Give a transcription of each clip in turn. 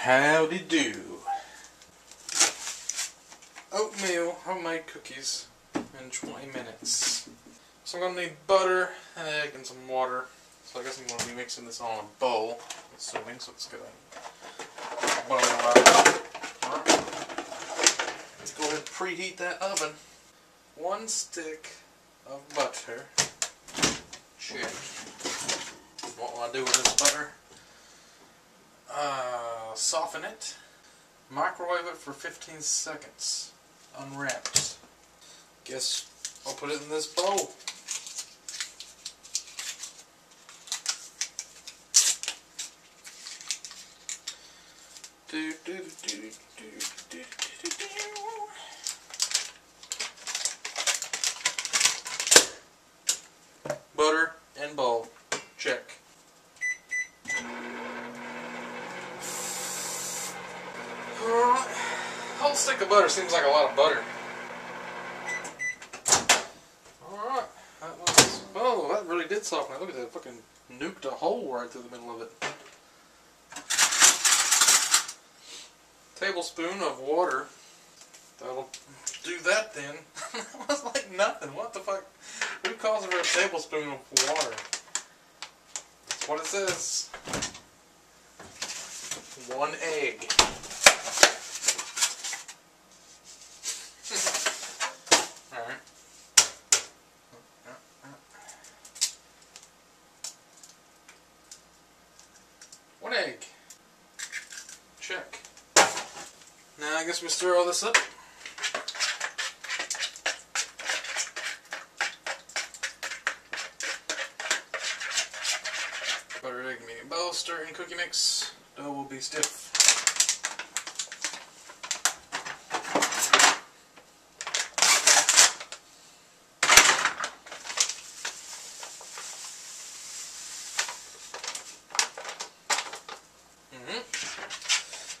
Howdy do. Oatmeal homemade cookies in 20 minutes. So I'm going to need butter, an egg, and some water. So I guess I'm going to be mixing this on a bowl, assuming, so it's going to boil out. Let's go ahead and preheat that oven. 1 stick of butter. Check. What will I do with this butter? Soften it. Microwave it for 15 seconds. Unwrapped. Guess I'll put it in this bowl. Butter and bowl. Check. Whole stick of butter seems like a lot of butter. Alright. Oh, that really did soften it. Look at that, fucking nuked a hole right through the middle of it. Tablespoon of water. That'll do that then. That was like nothing. What the fuck? Who calls it for a tablespoon of water? That's what it says. 1 egg. Alright. 1 egg. Check. Now I guess we stir all this up. Butter, egg, medium bowl, stir in cookie mix. Dough will be stiff.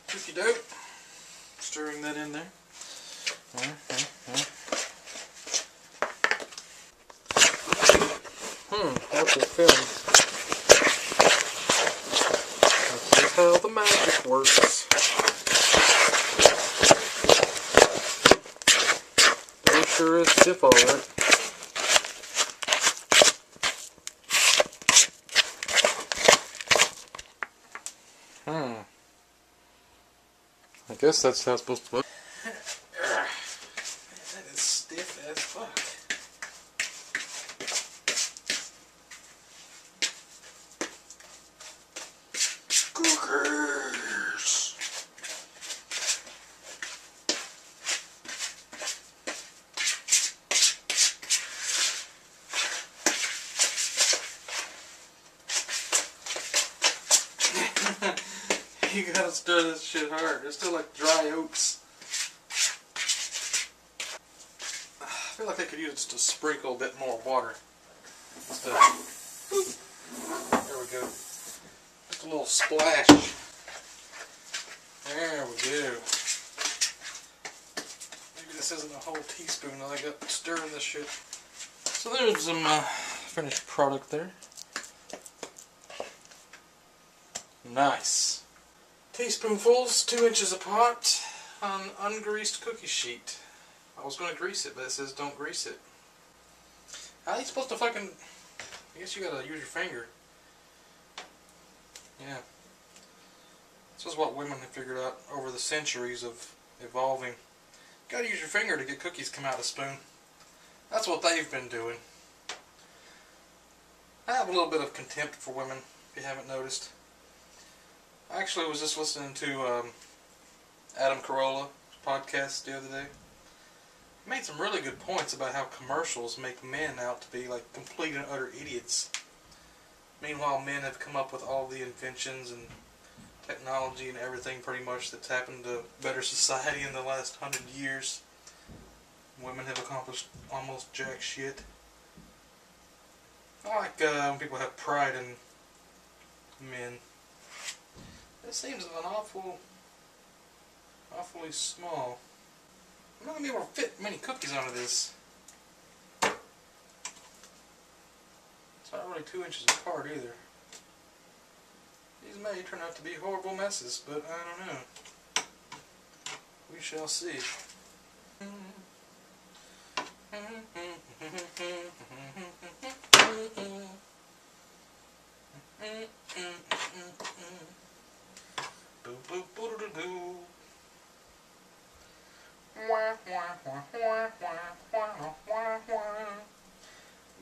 Cookie dough. Stirring that in there. That's a film. This is how the magic works. It sure is stiff, alright. I guess that's how it's supposed to look. That is stiff as fuck. Cookers! You gotta stir this shit hard. They're still like dry oats. I feel like I could use just a sprinkle a bit more water. Just there we go. Just a little splash. There we go. Maybe this isn't a whole teaspoon that I got stirring this shit. So there's some finished product there. Nice. Teaspoonfuls, 2 inches apart, on ungreased cookie sheet. I was going to grease it, but it says don't grease it. How are you supposed to fucking... I guess you gotta use your finger. Yeah. This is what women have figured out over the centuries of evolving. You gotta use your finger to get cookies come out of a spoon. That's what they've been doing. I have a little bit of contempt for women, if you haven't noticed. I actually was just listening to Adam Carolla's podcast the other day. He made some really good points about how commercials make men out to be like complete and utter idiots. Meanwhile, men have come up with all the inventions and technology and everything pretty much that's happened to better society in the last 100 years. Women have accomplished almost jack shit. I like when people have pride in men. This seems awfully small. I'm not going to be able to fit many cookies onto this. It's not really 2 inches apart either. These may turn out to be horrible messes, but I don't know. We shall see. I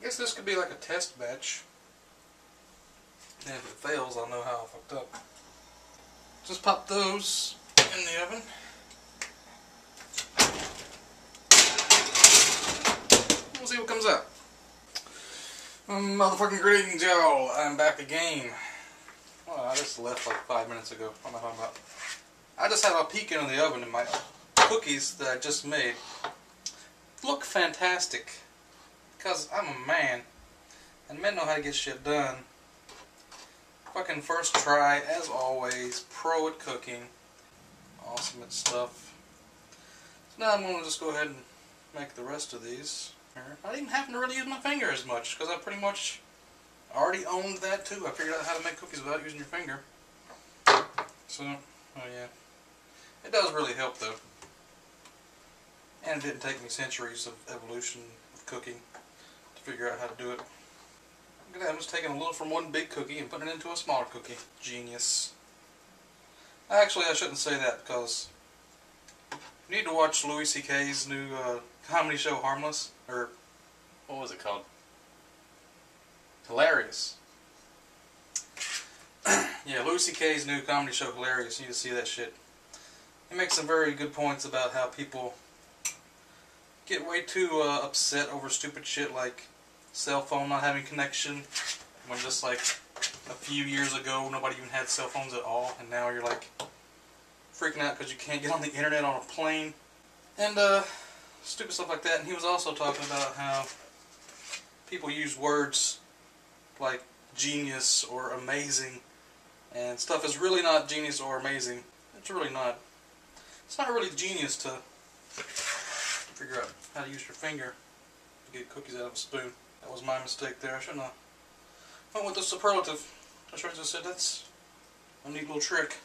guess this could be like a test batch. And if it fails, I'll know how I fucked up. Just pop those in the oven. We'll see what comes out. Motherfucking greetings, y'all. I'm back again. Well, I just left like 5 minutes ago. What am I talking about? I just have a peek into the oven and my cookies that I just made look fantastic. Because I'm a man. And men know how to get shit done. Fucking first try, as always. Pro at cooking. Awesome at stuff. So now I'm going to just go ahead and make the rest of these. Not even having to really use my finger as much, because I pretty much already owned that too. I figured out how to make cookies without using your finger. So, oh yeah. It does really help though. And it didn't take me centuries of evolution of cooking to figure out how to do it. Look at that, I'm just taking a little from one big cookie and putting it into a smaller cookie. Genius. Actually, I shouldn't say that, because you need to watch Louis C.K.'s new comedy show, Harmless. Or, what was it called? Hilarious. Yeah, Louis C.K.'s new comedy show, Hilarious. You need to see that shit. He makes some very good points about how people get way too upset over stupid shit like cell phone not having connection, when just like a few years ago nobody even had cell phones at all, and now you're like freaking out because you can't get on the internet on a plane, and stupid stuff like that. And he was also talking about how people use words like genius or amazing, and stuff is really not genius or amazing. It's really not. It's not really genius to figure out how to use your finger to get cookies out of a spoon. That was my mistake there. I shouldn't have went with the superlative. I should have just said that's a neat little trick.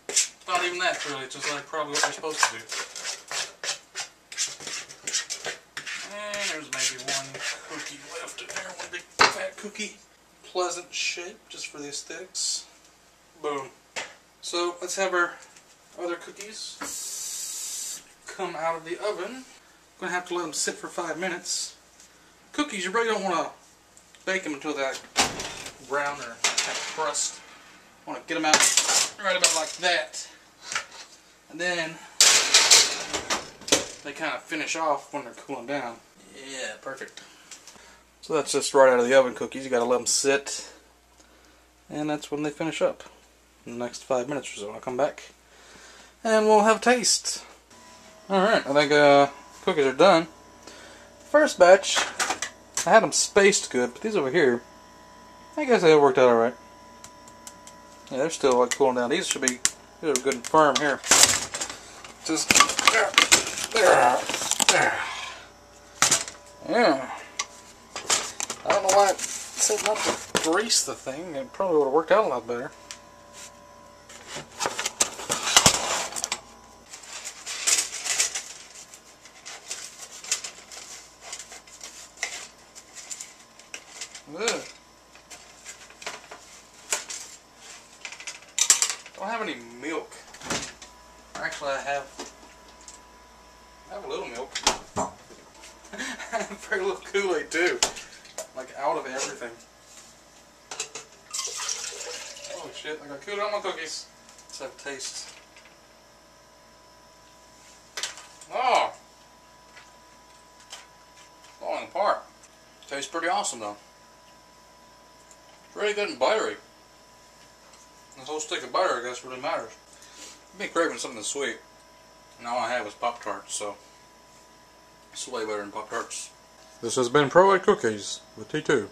It's not even that really, it's just like probably what you're supposed to do. And there's maybe one cookie left in there, one big fat cookie. Pleasant shape, just for the aesthetics. Boom. So let's have our other cookies come out of the oven. I'm going to have to let them sit for 5 minutes. Cookies, you really don't want to bake them until that brown or that crust. You want to get them out right about like that. And then they kind of finish off when they're cooling down. Yeah, perfect. So that's just right out of the oven cookies. You got to let them sit. And that's when they finish up. In the next 5 minutes or so, I'll come back and we'll have a taste. Alright, I think cookies are done. First batch, I had them spaced good, but these over here, I guess they worked out alright. Yeah, they're still like cooling down. These are good and firm here. Just there. Yeah. I don't know why it said not to grease the thing. It probably would have worked out a lot better. Ugh. Don't have any milk. Actually, I have a little milk. Very little Kool-Aid too. Like out of everything. Oh shit! I got Kool-Aid on my cookies. Let's have a taste. Oh, falling apart. Tastes pretty awesome though. Really good and buttery. This whole stick of butter, I guess, really matters. I've been craving something sweet, and all I have is Pop-Tarts, so it's way better than Pop-Tarts. This has been Pro at Cookies with T2.